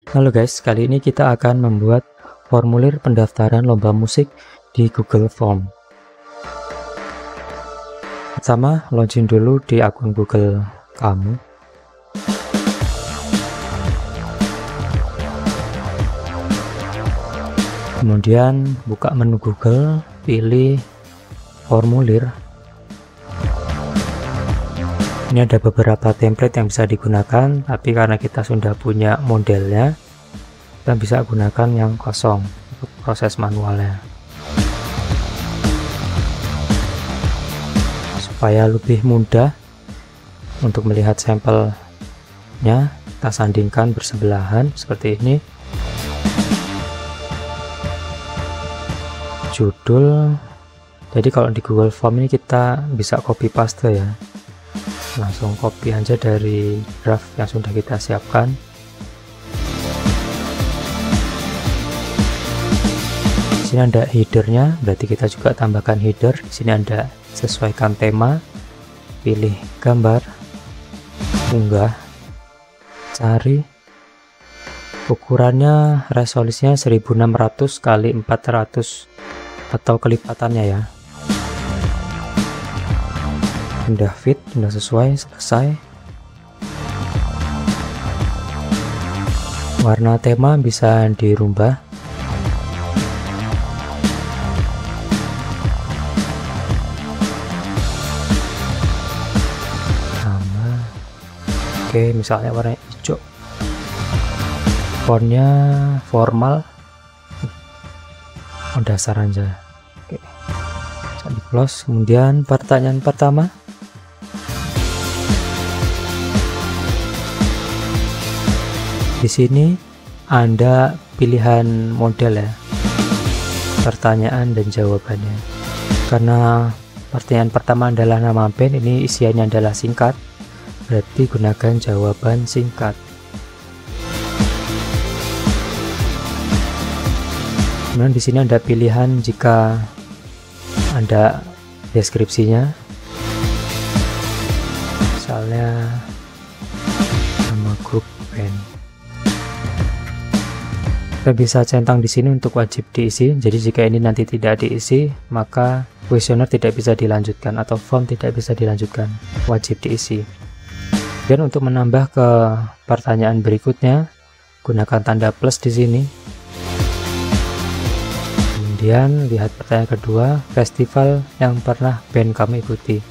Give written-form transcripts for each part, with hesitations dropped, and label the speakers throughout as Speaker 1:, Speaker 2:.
Speaker 1: Halo guys, kali ini kita akan membuat formulir pendaftaran lomba musik di Google Form. Pertama, login dulu di akun Google kamu. Kemudian buka menu Google, pilih formulir. Ini ada beberapa template yang bisa digunakan, tapi karena kita sudah punya modelnya, kita bisa gunakan yang kosong untuk proses manualnya. Supaya lebih mudah untuk melihat sampelnya, kita sandingkan bersebelahan seperti ini. Judul, jadi kalau di Google Form ini kita bisa copy paste ya, langsung copy aja dari draft yang sudah kita siapkan. Di sini ada headernya, berarti kita juga tambahkan header. Di sini ada sesuaikan tema, pilih gambar, unggah, cari, ukurannya resolusinya 1600 kali 400 atau kelipatannya ya. Udah fit, udah sesuai, selesai. Warna tema bisa dirubah. Sama. Oke, misalnya warna hijau. Fontnya formal. Oh, dasar aja. Oke. Di close. Kemudian pertanyaan pertama. Di sini ada pilihan model ya, pertanyaan dan jawabannya. Karena pertanyaan pertama adalah nama band, ini isiannya adalah singkat, berarti gunakan jawaban singkat. Kemudian di sini ada pilihan jika ada deskripsinya, misalnya nama grup band. Kita bisa centang di sini untuk wajib diisi. Jadi jika ini nanti tidak diisi, maka kuesioner tidak bisa dilanjutkan atau form tidak bisa dilanjutkan. Wajib diisi. Dan untuk menambah ke pertanyaan berikutnya, gunakan tanda plus di sini. Kemudian lihat pertanyaan kedua, festival yang pernah band kamu ikuti.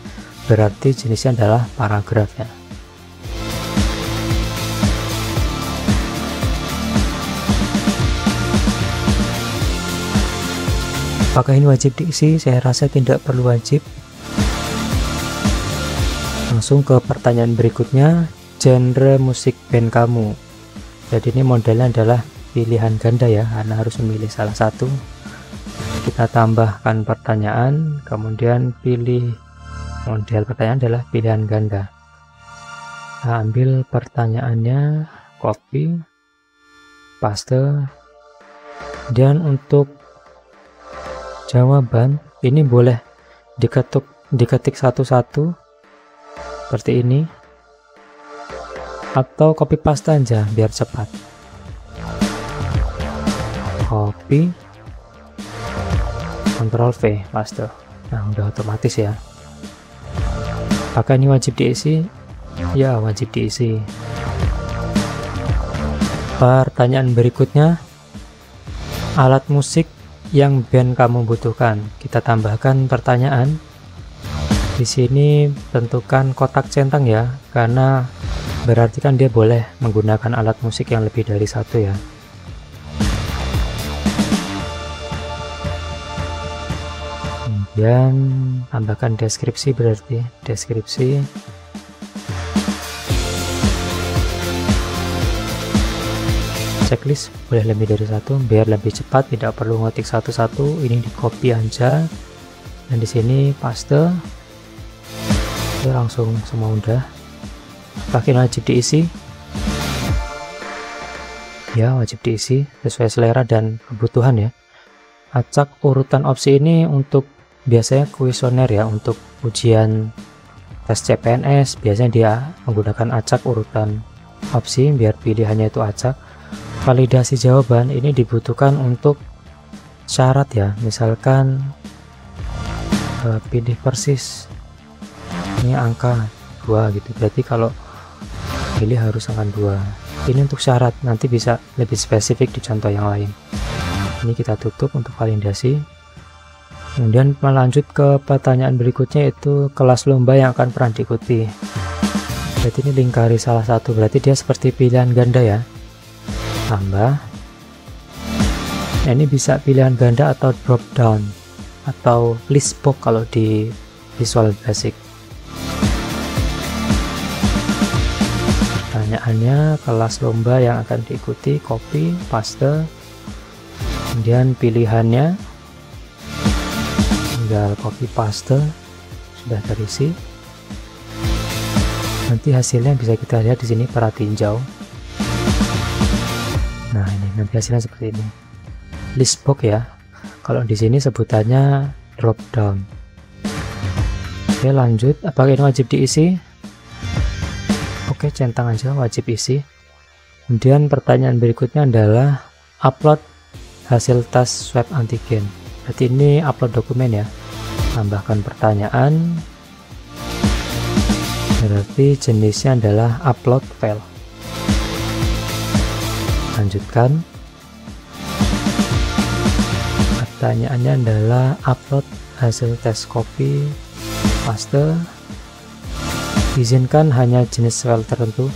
Speaker 1: Berarti jenisnya adalah paragraf ya. Apakah ini wajib diisi? Saya rasa tidak perlu wajib. Langsung ke pertanyaan berikutnya, genre musik band kamu. Jadi ini modelnya adalah pilihan ganda ya, karena harus memilih salah satu. Kita tambahkan pertanyaan, kemudian pilih model pertanyaan adalah pilihan ganda. Kita ambil pertanyaannya, copy, paste. Dan untuk jawaban ini boleh diketik satu-satu seperti ini, atau copy paste aja biar cepat. Copy, Ctrl V, paste. Nah, udah otomatis ya. Apakah ini wajib diisi? Ya, wajib diisi. Pertanyaan berikutnya, alat musik yang band kamu butuhkan. Kita tambahkan pertanyaan. Di sini tentukan kotak centang ya, karena berarti kan dia boleh menggunakan alat musik yang lebih dari satu ya. Kemudian tambahkan deskripsi, berarti deskripsi. Checklist boleh lebih dari satu biar lebih cepat, tidak perlu ngetik satu-satu. Ini di copy aja dan di sini paste. Oke, langsung semua udah. Pakai wajib diisi. Ya, wajib diisi sesuai selera dan kebutuhan ya. Acak urutan opsi ini untuk biasanya kuesioner ya, untuk ujian tes CPNS biasanya dia menggunakan acak urutan opsi biar pilihannya itu acak. validasi jawaban ini dibutuhkan untuk syarat ya, misalkan pilih persis ini angka 2 gitu, berarti kalau pilih harus angka 2. Ini untuk syarat, nanti bisa lebih spesifik di contoh yang lain. Ini kita tutup untuk validasi. Kemudian melanjut ke pertanyaan berikutnya, yaitu kelas lomba yang akan pernah diikuti. Berarti ini lingkari salah satu, berarti dia seperti pilihan ganda ya, tambah. Nah, ini bisa pilihan ganda atau drop down atau list box kalau di Visual Basic. Pertanyaannya kelas lomba yang akan diikuti, copy, paste, kemudian pilihannya tinggal copy paste, sudah terisi. Nanti hasilnya bisa kita lihat di sini para tinjau. Nah, ini nanti hasilnya seperti ini. List box ya. Kalau di sini sebutannya drop down. Oke, lanjut. Apakah ini wajib diisi? Oke, centang aja wajib isi. Kemudian pertanyaan berikutnya adalah upload hasil tes swab antigen. Berarti ini upload dokumen ya. Tambahkan pertanyaan. Berarti jenisnya adalah upload file. Lanjutkan. Pertanyaannya adalah upload hasil tes copy, paste. Izinkan hanya jenis file tertentu.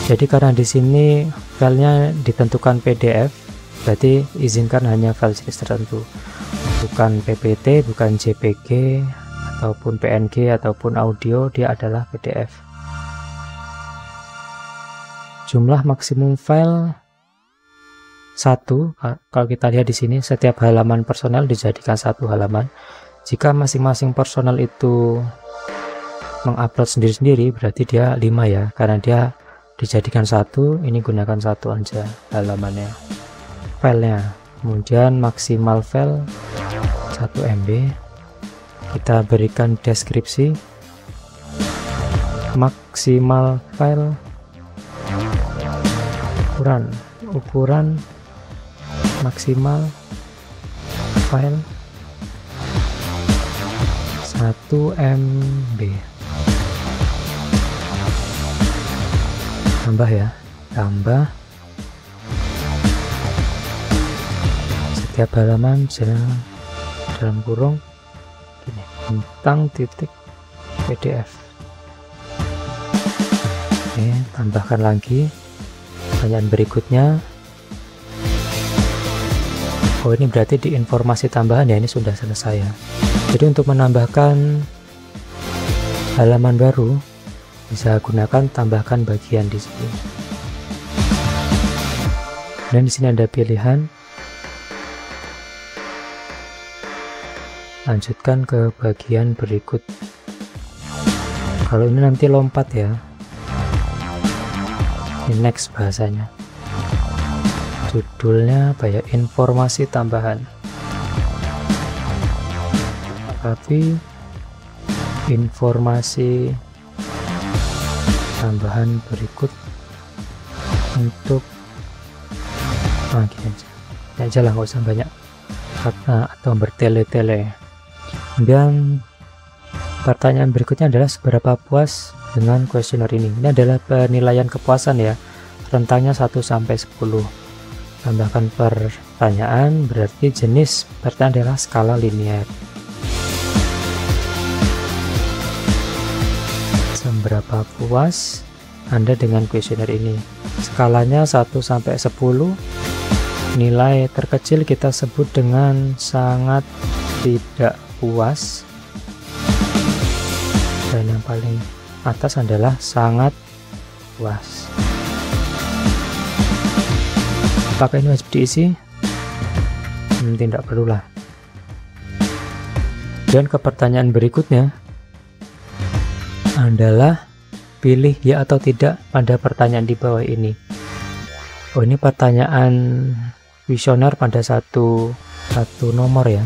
Speaker 1: Jadi karena di sini filenya ditentukan PDF, berarti izinkan hanya file jenis tertentu, bukan PPT, bukan JPG, ataupun PNG, ataupun audio, dia adalah PDF. Jumlah maksimum file 1. Kalau kita lihat di sini, setiap halaman personal dijadikan 1 halaman. Jika masing-masing personal itu mengupload sendiri-sendiri, berarti dia 5 ya, karena dia dijadikan 1, ini gunakan 1 aja halamannya, filenya. Kemudian maksimal file 1 MB. Kita berikan deskripsi. Maksimal file ukuran maksimal file 1 MB. Tambah ya, tambah setiap halaman dalam kurung gini, bintang titik PDF. Oke, tambahkan lagi pertanyaan berikutnya. Oh, ini berarti di informasi tambahan ya, ini sudah selesai ya. Jadi untuk menambahkan halaman baru bisa gunakan tambahkan bagian di sini. Dan di sini ada pilihan. Lanjutkan ke bagian berikut. Kalau ini nanti lompat ya. Ini next bahasanya. Judulnya apa ya? Informasi tambahan. Tapi informasi tambahan berikut untuk gini aja. Ini aja lah, nggak usah banyak kata atau bertele-tele. Kemudian pertanyaan berikutnya adalah seberapa puas dengan kuesioner ini. Ini adalah penilaian kepuasan ya, rentangnya 1 sampai 10. Tambahkan pertanyaan, berarti jenis pertanyaan adalah skala linear. Seberapa puas Anda dengan kuesioner ini? Skalanya 1 sampai 10. Nilai terkecil kita sebut dengan sangat tidak puas. Dan yang paling atas adalah sangat puas. Apakah ini wajib diisi? Tidak perlulah. Dan ke pertanyaan berikutnya adalah pilih ya atau tidak pada pertanyaan di bawah ini. Oh, ini pertanyaan kuesioner pada satu nomor ya.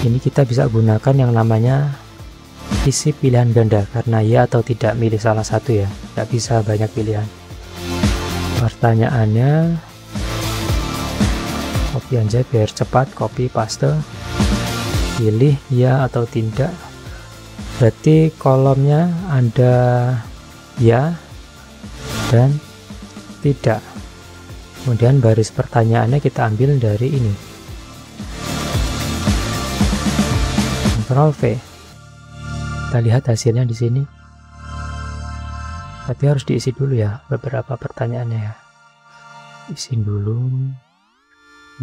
Speaker 1: Ini kita bisa gunakan yang namanya isi pilihan ganda, karena ya atau tidak milih salah satu ya, tidak bisa banyak pilihan. Pertanyaannya aja biar cepat, copy paste, pilih ya atau tidak. Berarti kolomnya ada ya dan tidak. Kemudian baris pertanyaannya kita ambil dari ini, Ctrl V. Kita lihat hasilnya di sini. Tapi harus diisi dulu ya beberapa pertanyaannya ya. Isi dulu.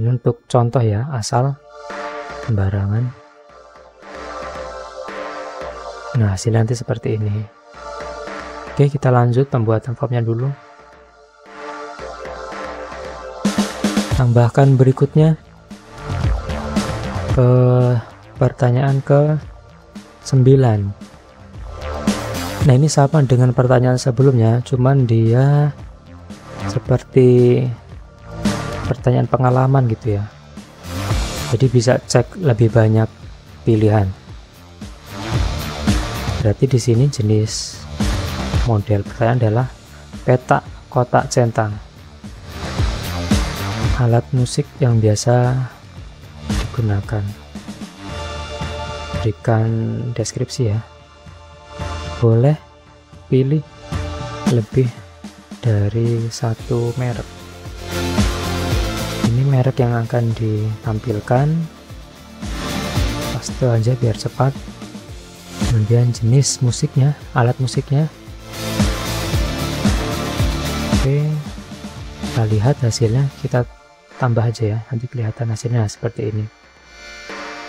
Speaker 1: Ini untuk contoh ya, asal sembarangan. Nah, hasilnya nanti seperti ini. Oke, kita lanjut pembuatan formnya dulu. Tambahkan berikutnya ke pertanyaan ke 9. Nah, ini sama dengan pertanyaan sebelumnya, cuman dia seperti pertanyaan pengalaman gitu ya. Jadi bisa cek lebih banyak pilihan. Berarti di sini jenis model pertanyaan adalah petak kotak centang. Alat musik yang biasa digunakan. Berikan deskripsi ya. Boleh pilih lebih dari satu merek. Ini merek yang akan ditampilkan. Paste aja biar cepat. Kemudian jenis musiknya, alat musiknya. Oke, kita lihat hasilnya, kita tambah aja ya, nanti kelihatan hasilnya seperti ini.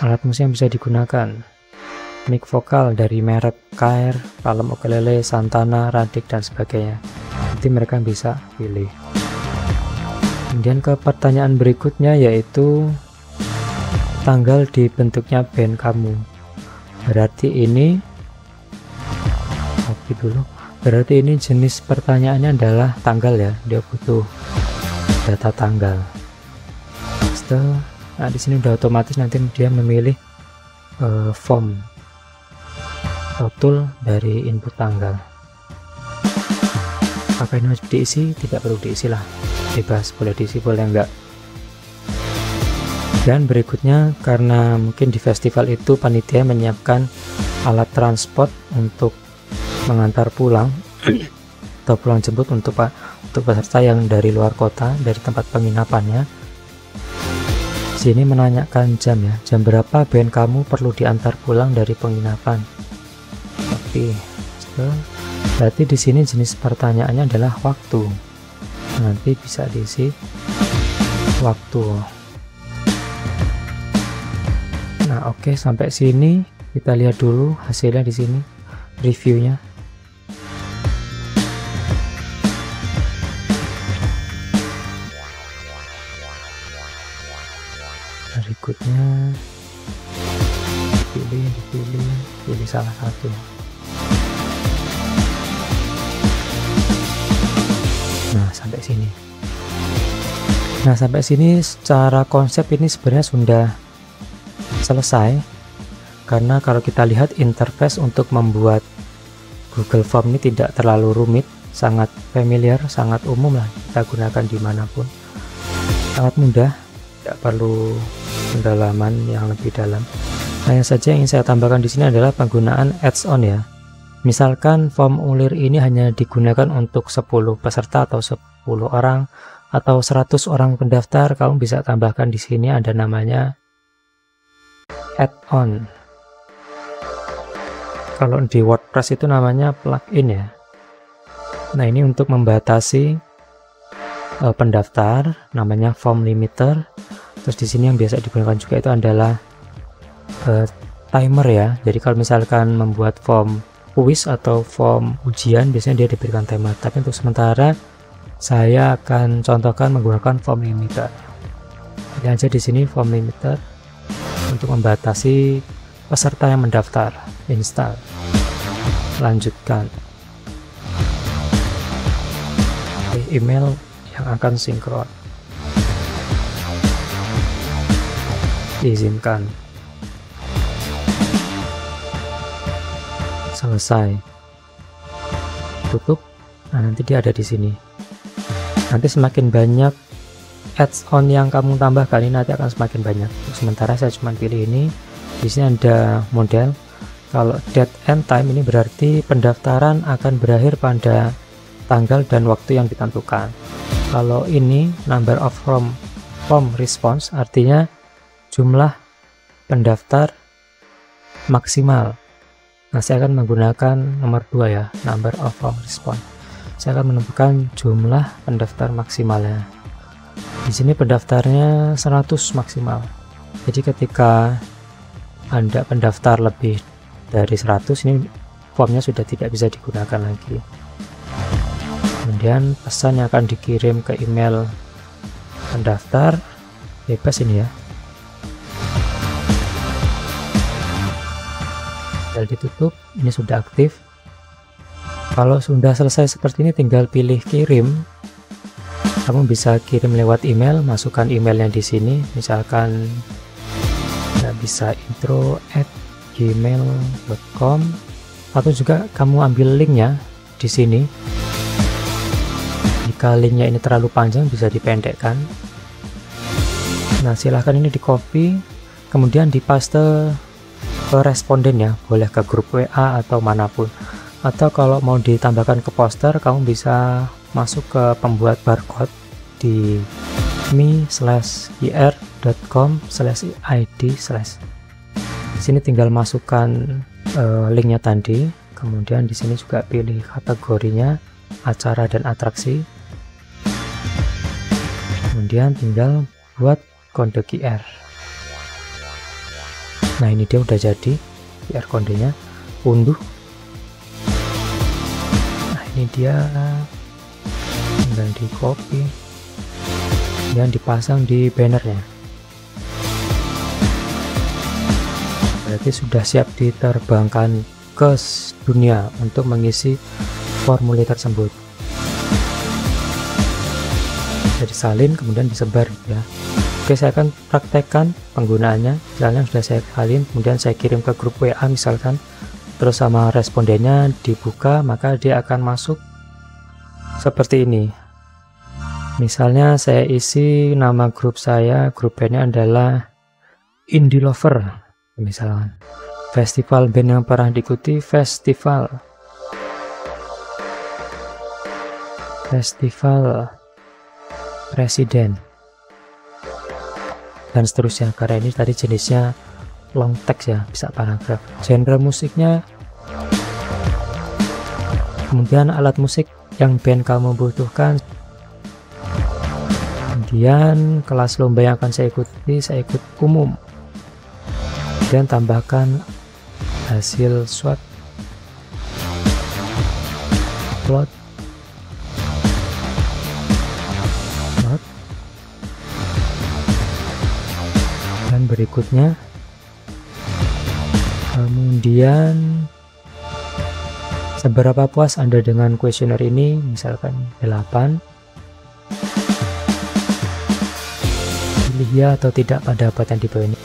Speaker 1: Alat musik yang bisa digunakan: mic vokal dari merek KR, palem ukulele, Santana, Radik dan sebagainya. Nanti mereka bisa pilih. Kemudian ke pertanyaan berikutnya, yaitu tanggal dibentuknya band kamu. Berarti ini, copy dulu. Berarti ini jenis pertanyaannya adalah tanggal ya. Dia butuh data tanggal. Nah, di sini udah otomatis nanti dia memilih form atau tool dari input tanggal. Apakah ini harus diisi? Tidak perlu diisi lah, bebas, boleh diisi boleh enggak. Dan berikutnya, karena mungkin di festival itu panitia menyiapkan alat transport untuk mengantar pulang atau pulang jemput untuk peserta yang dari luar kota, dari tempat penginapannya. Sini menanyakan jam ya, jam berapa band kamu perlu diantar pulang dari penginapan. Oke, berarti di sini jenis pertanyaannya adalah waktu. Nanti bisa diisi waktu. Nah, oke, sampai sini kita lihat dulu hasilnya di sini, reviewnya. Berikutnya pilih salah satu. Nah, sampai sini secara konsep ini sebenarnya sudah selesai, karena kalau kita lihat interface untuk membuat Google Form ini tidak terlalu rumit, sangat familiar, sangat umum lah, kita gunakan dimanapun, sangat mudah, tidak perlu pendalaman yang lebih dalam. Hanya saja yang ingin saya tambahkan di sini adalah penggunaan add-on ya. Misalkan form ulir ini hanya digunakan untuk 10 peserta atau 10 orang atau 100 orang pendaftar, kamu bisa tambahkan di sini ada namanya add-on. Kalau di WordPress itu namanya plugin ya. Nah, ini untuk membatasi pendaftar, namanya form limiter. Terus di sini yang biasa digunakan juga itu adalah timer ya. Jadi kalau misalkan membuat form kuis atau form ujian, biasanya dia diberikan timer. Tapi untuk sementara saya akan contohkan menggunakan form limiter. Jadi aja di sini form limiter untuk membatasi peserta yang mendaftar. Install, lanjutkan. Email yang akan sinkron, izinkan, selesai, tutup. Nah, nanti dia ada di sini. Nanti semakin banyak add-on yang kamu tambahkan ini nanti akan semakin banyak. Sementara saya cuma pilih ini. Di sini ada model. Kalau date and time ini berarti pendaftaran akan berakhir pada tanggal dan waktu yang ditentukan. Kalau ini number of form response artinya jumlah pendaftar maksimal. Nah, saya akan menggunakan nomor 2 ya, number of form response. Saya akan menentukan jumlah pendaftar maksimalnya. Di sini pendaftarnya 100 maksimal. Jadi ketika Anda pendaftar lebih dari 100, ini formnya sudah tidak bisa digunakan lagi. Kemudian pesan yang akan dikirim ke email pendaftar bebas ini ya. Tinggal ditutup, ini sudah aktif. Kalau sudah selesai seperti ini tinggal pilih kirim. Kamu bisa kirim lewat email, masukkan emailnya di sini, misalkan bisa intro@gmail.com, atau juga kamu ambil linknya di sini. Jika linknya ini terlalu panjang bisa dipendekkan. Nah, silahkan ini di copy, kemudian dipaste ke responden ya, boleh ke grup WA atau manapun. Atau kalau mau ditambahkan ke poster, kamu bisa masuk ke pembuat barcode di me/ir.com/id/. Di sini tinggal masukkan linknya tadi, kemudian di sini juga pilih kategorinya acara dan atraksi, kemudian tinggal buat kode QR. Nah, ini dia udah jadi QR kodenya, unduh. Nah, ini dia, tinggal di copy dan dipasang di bannernya. Berarti sudah siap diterbangkan ke dunia untuk mengisi formulir tersebut. Jadi salin kemudian disebar ya. Oke, saya akan praktekkan penggunaannya. Misalnya sudah saya salin, kemudian saya kirim ke grup WA misalkan, terus sama respondennya dibuka, maka dia akan masuk seperti ini. Misalnya saya isi nama grup saya, grup bandnya adalah Indie Lover misalkan. Festival band yang pernah diikuti, festival presiden, dan seterusnya, karena ini tadi jenisnya long text ya, bisa paragraf. Genre musiknya, kemudian alat musik yang band kamu butuhkan, kemudian kelas lomba yang akan saya ikuti, saya ikut umum, dan tambahkan hasil SWOT plot, dan berikutnya. Kemudian seberapa puas Anda dengan kuesioner ini, misalkan 8. Pilih ya atau tidak pada apa yang di bawah ini.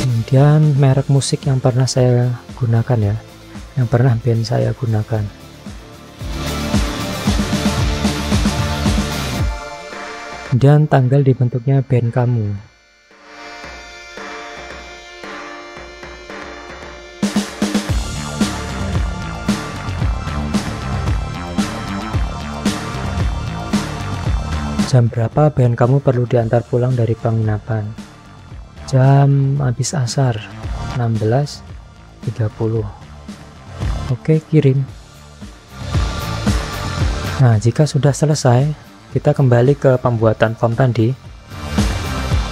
Speaker 1: Kemudian merek musik yang pernah saya gunakan ya, yang pernah band saya gunakan. Dan tanggal dibentuknya band kamu. Jam berapa band kamu perlu diantar pulang dari penginapan? Jam habis asar 16.30. Oke, kirim. Nah, jika sudah selesai, kita kembali ke pembuatan form tadi.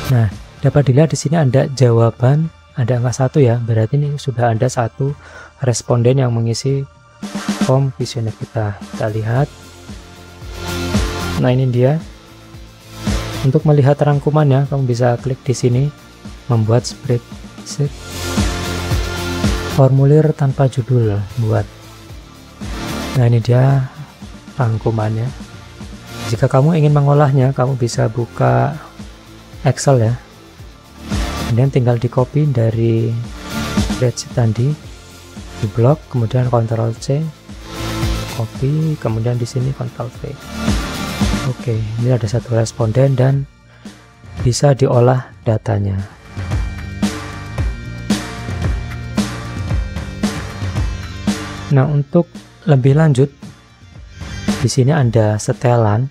Speaker 1: Nah, dapat dilihat di sini ada jawaban, ada angka 1 ya, berarti ini sudah ada 1 responden yang mengisi form kuesioner kita. Kita lihat. Nah, ini dia. Untuk melihat rangkumannya, kamu bisa klik di sini, membuat spreadsheet, formulir tanpa judul, buat. Nah, ini dia rangkumannya. Jika kamu ingin mengolahnya, kamu bisa buka Excel ya. Kemudian tinggal di copy dari spreadsheet tadi, di blok, kemudian Ctrl C, copy, kemudian di sini Ctrl V. Oke, ini ada satu responden dan bisa diolah datanya. Nah, untuk lebih lanjut, di sini ada setelan.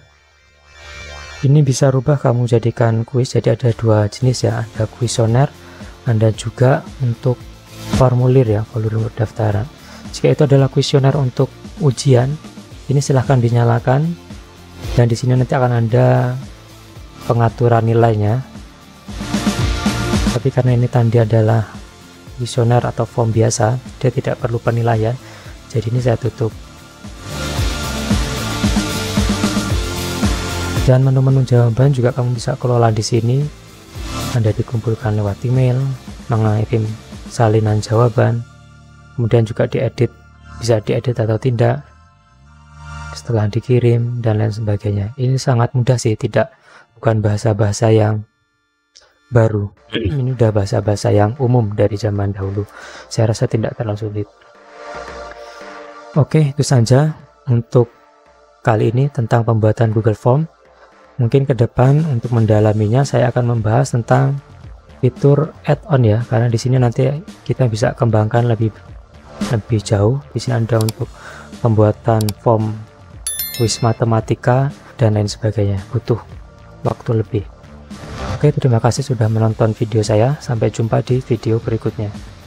Speaker 1: Ini bisa rubah kamu jadikan kuis. Jadi ada dua jenis ya, ada kuesioner, ada juga untuk formulir ya, formulir daftaran. Jika itu adalah kuesioner untuk ujian, ini silahkan dinyalakan, dan di sini nanti akan ada pengaturan nilainya. Tapi karena ini tadi adalah kuesioner atau form biasa, dia tidak perlu penilaian, jadi ini saya tutup. Dan menu-menu jawaban juga kamu bisa kelola di sini. Anda dikumpulkan lewat email, mengirim salinan jawaban, kemudian juga diedit, bisa diedit atau tidak setelah dikirim, dan lain sebagainya. Ini sangat mudah sih, bukan bahasa-bahasa yang baru. Ini udah bahasa-bahasa yang umum dari zaman dahulu. Saya rasa tidak terlalu sulit. Oke, itu saja untuk kali ini tentang pembuatan Google Form. Mungkin ke depan untuk mendalaminya saya akan membahas tentang fitur add-on ya, karena di sini nanti kita bisa kembangkan lebih jauh. Di sini ada untuk pembuatan form kuis matematika dan lain sebagainya, butuh waktu lebih. Oke, terima kasih sudah menonton video saya. Sampai jumpa di video berikutnya.